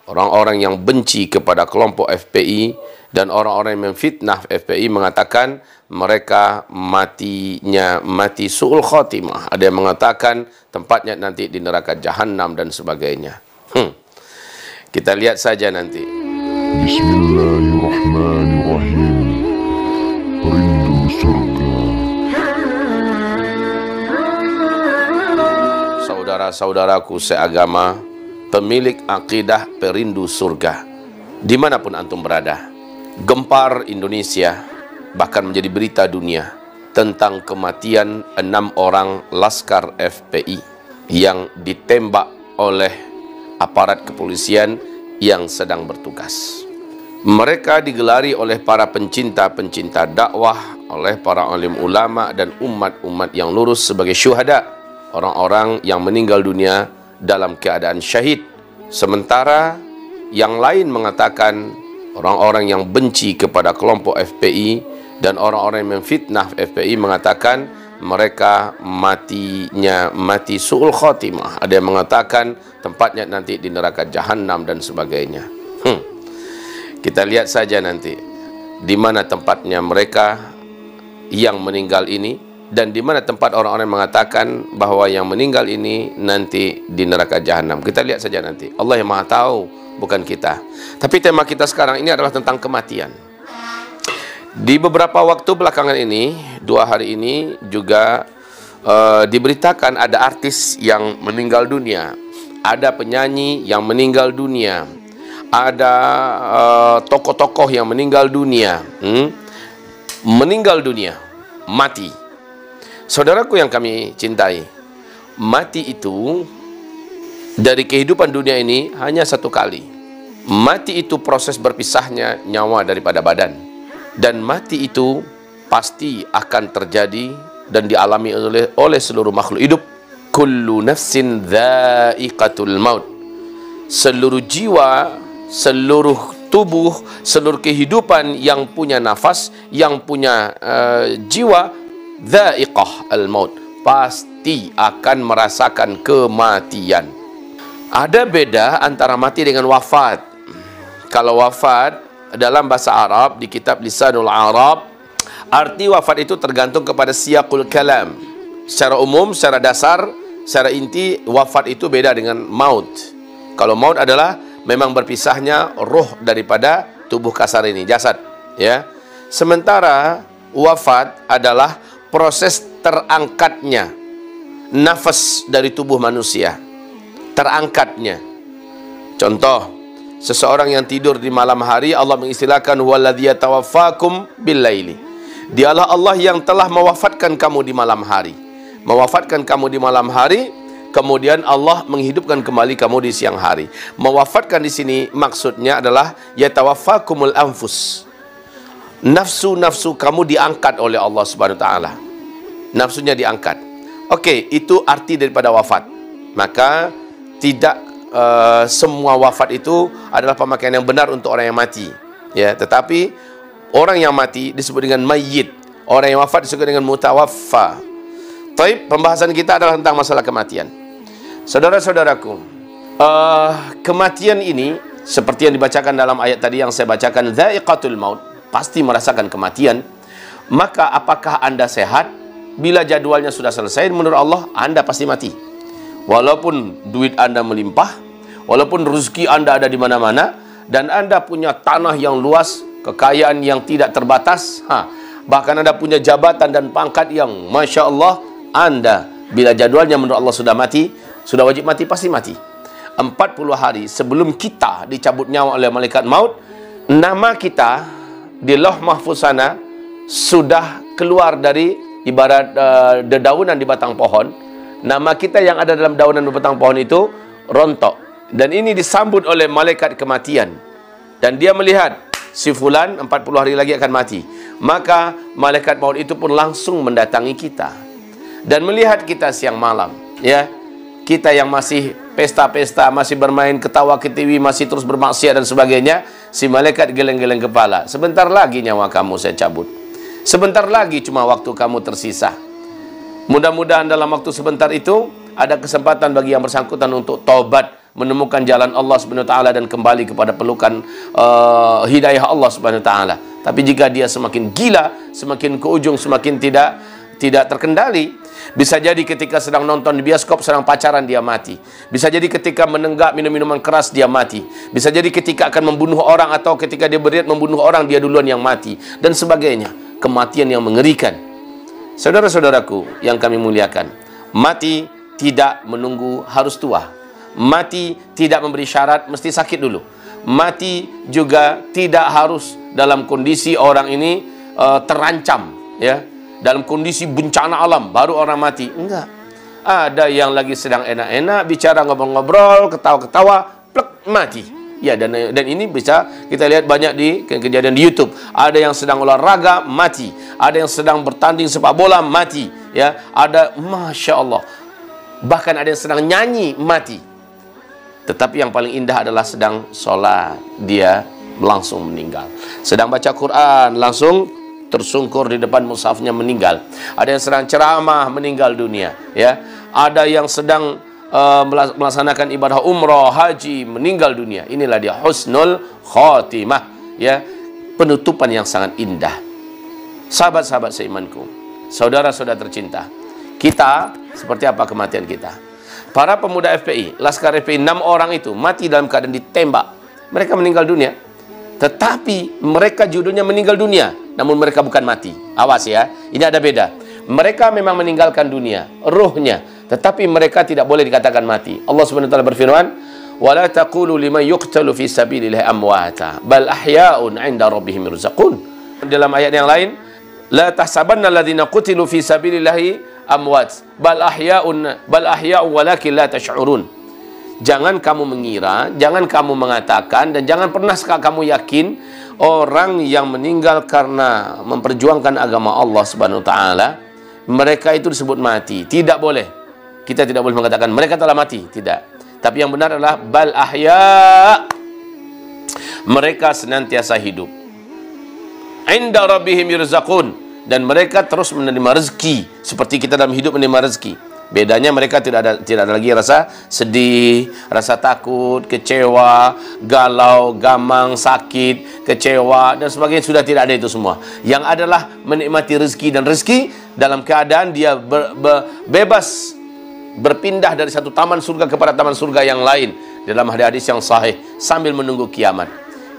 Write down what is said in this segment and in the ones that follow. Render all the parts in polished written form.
orang-orang yang benci kepada kelompok FPI dan orang-orang yang memfitnah FPI mengatakan mereka mati su'ul khotimah. Ada yang mengatakan tempatnya nanti di neraka jahanam dan sebagainya. Kita lihat saja nanti. Bismillahirrahmanirrahim. Rindu surga. Saudara-saudaraku seagama, pemilik akidah perindu surga, dimanapun antum berada, gempar Indonesia, bahkan menjadi berita dunia tentang kematian 6 orang laskar FPI yang ditembak oleh aparat kepolisian yang sedang bertugas. Mereka digelari oleh para pencinta-pencinta dakwah, oleh para alim ulama dan umat-umat yang lurus sebagai syuhada, orang-orang yang meninggal dunia dalam keadaan syahid. Sementara yang lain mengatakan orang-orang yang benci kepada kelompok FPI dan orang-orang yang memfitnah FPI mengatakan mereka mati su'ul khotimah. Ada yang mengatakan tempatnya nanti di neraka jahanam dan sebagainya. Kita lihat saja nanti di mana tempatnya mereka yang meninggal ini, dan di mana tempat orang-orang yang mengatakan bahwa yang meninggal ini nanti di neraka jahanam. Kita lihat saja nanti. Allah yang Maha tahu, bukan kita. Tapi tema kita sekarang ini adalah tentang kematian. Di beberapa waktu belakangan ini, 2 hari ini juga diberitakan ada artis yang meninggal dunia, ada penyanyi yang meninggal dunia, ada tokoh-tokoh yang meninggal dunia, mati. Saudaraku yang kami cintai, mati itu dari kehidupan dunia ini hanya 1 kali. Mati itu proses berpisahnya nyawa daripada badan. Dan mati itu pasti akan terjadi dan dialami oleh seluruh makhluk hidup. Kullu nafsin dha'iqatul maut. Seluruh jiwa, seluruh tubuh, seluruh kehidupan yang punya nafas, yang punya jiwa, dha'iqah al-maut, pasti akan merasakan kematian. Ada beda antara mati dengan wafat. Kalau wafat dalam bahasa Arab, di kitab Lisanul Arab, arti wafat itu tergantung kepada siyaqul kalam. Secara umum, secara dasar, secara inti, wafat itu beda dengan maut. Kalau maut adalah memang berpisahnya roh daripada tubuh kasar ini, jasad, ya. Sementara wafat adalah proses terangkatnya nafas dari tubuh manusia, terangkatnya. Contoh, seseorang yang tidur di malam hari, Allah mengistilahkan huwaladzi yatawaffakum billaili. Dialah Allah yang telah mewafatkan kamu di malam hari. Mewafatkan kamu di malam hari, kemudian Allah menghidupkan kembali kamu di siang hari. Mewafatkan di sini maksudnya adalah yatawaffakumul anfus. Nafsu-nafsu kamu diangkat oleh Allah Subhanahu wa taala. Nafsunya diangkat. Oke, itu arti daripada wafat. Maka tidak semua wafat itu adalah pemakaian yang benar untuk orang yang mati, ya. Tetapi orang yang mati disebut dengan mayyit, orang yang wafat disebut dengan mutawaffa. Baik, pembahasan kita adalah tentang masalah kematian. Saudara-saudaraku, kematian ini seperti yang dibacakan dalam ayat tadi yang saya bacakan, dha'iqatul maut, pasti merasakan kematian. Maka apakah Anda sehat? Bila jadwalnya sudah selesai, menurut Allah Anda pasti mati. Walaupun duit Anda melimpah, walaupun rezeki Anda ada di mana-mana, dan Anda punya tanah yang luas, kekayaan yang tidak terbatas, bahkan Anda punya jabatan dan pangkat yang Masya Allah, Anda bila jadwalnya menurut Allah sudah mati, sudah wajib mati, pasti mati. 40 hari sebelum kita dicabut nyawa oleh malaikat maut, nama kita di Lauh Mahfuz sana sudah keluar dari ibarat dedaunan di batang pohon. Nama kita yang ada dalam daunan di batang pohon itu rontok. Dan ini disambut oleh malaikat kematian. Dan dia melihat si fulan 40 hari lagi akan mati. Maka malaikat maut itu pun langsung mendatangi kita dan melihat kita siang malam, ya. Kita yang masih pesta-pesta, masih bermain ketawa ketiwi, masih terus bermaksiat dan sebagainya, si malaikat geleng-geleng kepala. Sebentar lagi nyawa kamu saya cabut. Sebentar lagi cuma waktu kamu tersisa. Mudah-mudahan dalam waktu sebentar itu ada kesempatan bagi yang bersangkutan untuk taubat menemukan jalan Allah Subhanahu wa taala dan kembali kepada pelukan hidayah Allah Subhanahu wa taala. Tapi jika dia semakin gila, semakin ke ujung, semakin tidak terkendali, bisa jadi ketika sedang nonton di bioskop, sedang pacaran, dia mati. Bisa jadi ketika menenggak minum-minuman keras, dia mati. Bisa jadi ketika akan membunuh orang, atau ketika dia berniat membunuh orang, dia duluan yang mati, dan sebagainya. Kematian yang mengerikan. Saudara-saudaraku yang kami muliakan, mati tidak menunggu harus tua. Mati tidak memberi syarat mesti sakit dulu. Mati juga tidak harus dalam kondisi orang ini terancam, ya, dalam kondisi bencana alam baru orang mati. Enggak. Ada yang lagi sedang enak-enak bicara, ngobrol-ngobrol, ketawa-ketawa, plek, mati. Ya, dan ini bisa kita lihat banyak di kejadian di YouTube. Ada yang sedang olahraga, mati. Ada yang sedang bertanding sepak bola, mati. Ya, ada, Masya Allah. Bahkan ada yang sedang nyanyi, mati. Tetapi yang paling indah adalah sedang sholat, dia langsung meninggal. Sedang baca Quran, langsung tersungkur di depan mushafnya, meninggal. Ada yang sedang ceramah, meninggal dunia. Ya, ada yang sedang melaksanakan ibadah umrah, haji, meninggal dunia. Inilah dia husnul khatimah, ya, penutupan yang sangat indah. Sahabat-sahabat seimanku, saudara-saudara tercinta, kita seperti apa kematian kita? Para pemuda FPI, Laskar FPI, 6 orang itu mati dalam keadaan ditembak. Mereka meninggal dunia, tetapi mereka judulnya meninggal dunia, namun mereka bukan mati. Awas ya, ini ada beda. Mereka memang meninggalkan dunia, ruhnya, tetapi mereka tidak boleh dikatakan mati. Allah Subhanahu wa taala berfirman, "Wala taqulu liman yuqtalu fi sabilillahi amwata, bal ahya'un 'inda rabbihim yurzaqun." Dalam ayat yang lain, "La tahsabanna alladziina qutilu fi sabilillahi amwat, bal ahya'un walakin la tash'urun." Jangan kamu mengira, jangan kamu mengatakan, dan jangan pernah kamu yakin orang yang meninggal karena memperjuangkan agama Allah Subhanahu wa taala, mereka itu disebut mati. Tidak boleh. Kita tidak boleh mengatakan mereka telah mati, tidak. Tapi yang benar adalah bal ahya. Mereka senantiasa hidup. Inda rabbihim yurzaqun, dan mereka terus menerima rezeki seperti kita dalam hidup menerima rezeki. Bedanya mereka tidak ada lagi rasa sedih, rasa takut, kecewa, galau, gamang, sakit, kecewa dan sebagainya, sudah tidak ada itu semua. Yang adalah menikmati rezeki, dan rezeki dalam keadaan dia bebas berpindah dari satu taman surga kepada taman surga yang lain dalam hadis yang sahih sambil menunggu kiamat.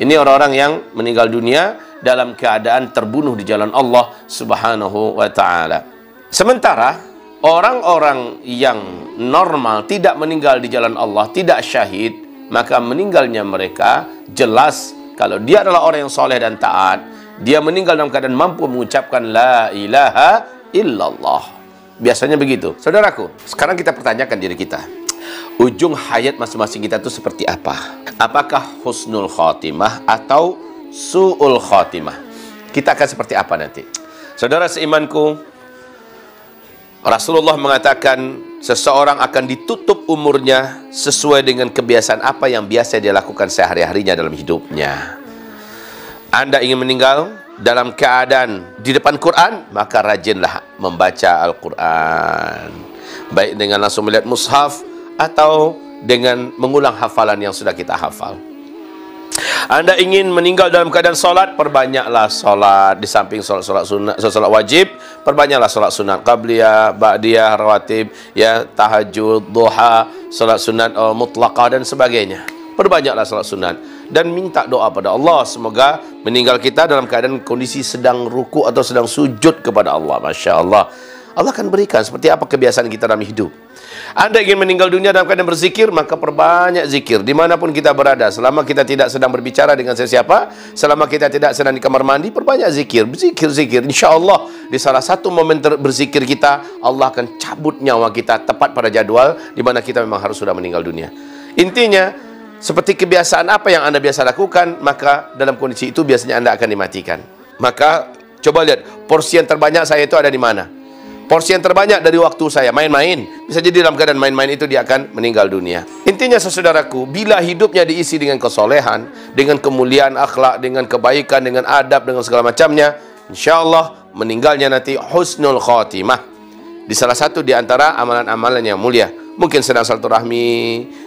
Ini orang-orang yang meninggal dunia dalam keadaan terbunuh di jalan Allah Subhanahu wa taala. Sementara orang-orang yang normal tidak meninggal di jalan Allah, tidak syahid, maka meninggalnya mereka jelas kalau dia adalah orang yang soleh dan taat, dia meninggal dalam keadaan mampu mengucapkan la ilaha illallah. Biasanya begitu. Saudaraku, sekarang kita pertanyakan diri kita, ujung hayat masing-masing kita itu seperti apa? Apakah husnul khatimah atau su'ul khatimah? Kita akan seperti apa nanti? Saudara seimanku, Rasulullah mengatakan seseorang akan ditutup umurnya sesuai dengan kebiasaan apa yang biasa dia lakukan sehari-harinya dalam hidupnya. Anda ingin meninggal dalam keadaan di depan Quran, maka rajinlah membaca Al-Quran, baik dengan langsung melihat mushaf atau dengan mengulang hafalan yang sudah kita hafal. Anda ingin meninggal dalam keadaan solat, perbanyaklah solat. Di samping solat sunat, solat wajib, perbanyaklah solat sunat qabliyah, ba'diyah, rawatib, ya, tahajud, duha, solat sunat mutlaqah dan sebagainya. Perbanyaklah solat sunat dan minta doa pada Allah semoga meninggal kita dalam keadaan kondisi sedang ruku atau sedang sujud kepada Allah. Masya Allah, Allah akan berikan seperti apa kebiasaan kita dalam hidup. Anda ingin meninggal dunia dalam keadaan berzikir, maka perbanyak zikir dimanapun kita berada. Selama kita tidak sedang berbicara dengan siapa, selama kita tidak sedang di kamar mandi, perbanyak zikir, zikir. Insya Allah di salah satu momen berzikir kita, Allah akan cabut nyawa kita tepat pada jadwal di mana kita memang harus sudah meninggal dunia. Intinya, seperti kebiasaan apa yang Anda biasa lakukan, maka dalam kondisi itu biasanya Anda akan dimatikan. Maka coba lihat, porsi yang terbanyak saya itu ada di mana? Porsi yang terbanyak dari waktu saya main-main. Bisa jadi dalam keadaan main-main itu dia akan meninggal dunia. Intinya saudaraku, bila hidupnya diisi dengan kesolehan, dengan kemuliaan akhlak, dengan kebaikan, dengan adab, dengan segala macamnya, insya Allah meninggalnya nanti husnul khatimah. Di salah satu di antara amalan-amalan yang mulia. Mungkin sedang silaturahmi,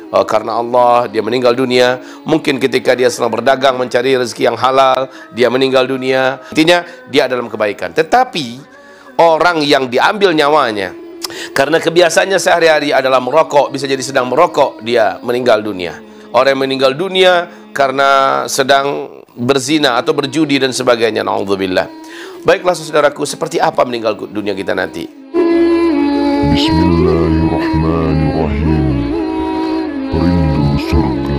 karena Allah, dia meninggal dunia. Mungkin ketika dia sedang berdagang mencari rezeki yang halal, dia meninggal dunia. Intinya dia dalam kebaikan. Tetapi orang yang diambil nyawanya karena kebiasaannya sehari-hari adalah merokok, bisa jadi sedang merokok, dia meninggal dunia. Orang yang meninggal dunia karena sedang berzina atau berjudi dan sebagainya, na'udzubillah. Baiklah saudaraku, seperti apa meninggal dunia kita nanti? Bismillahirrahmanirrahim. Rindu surga.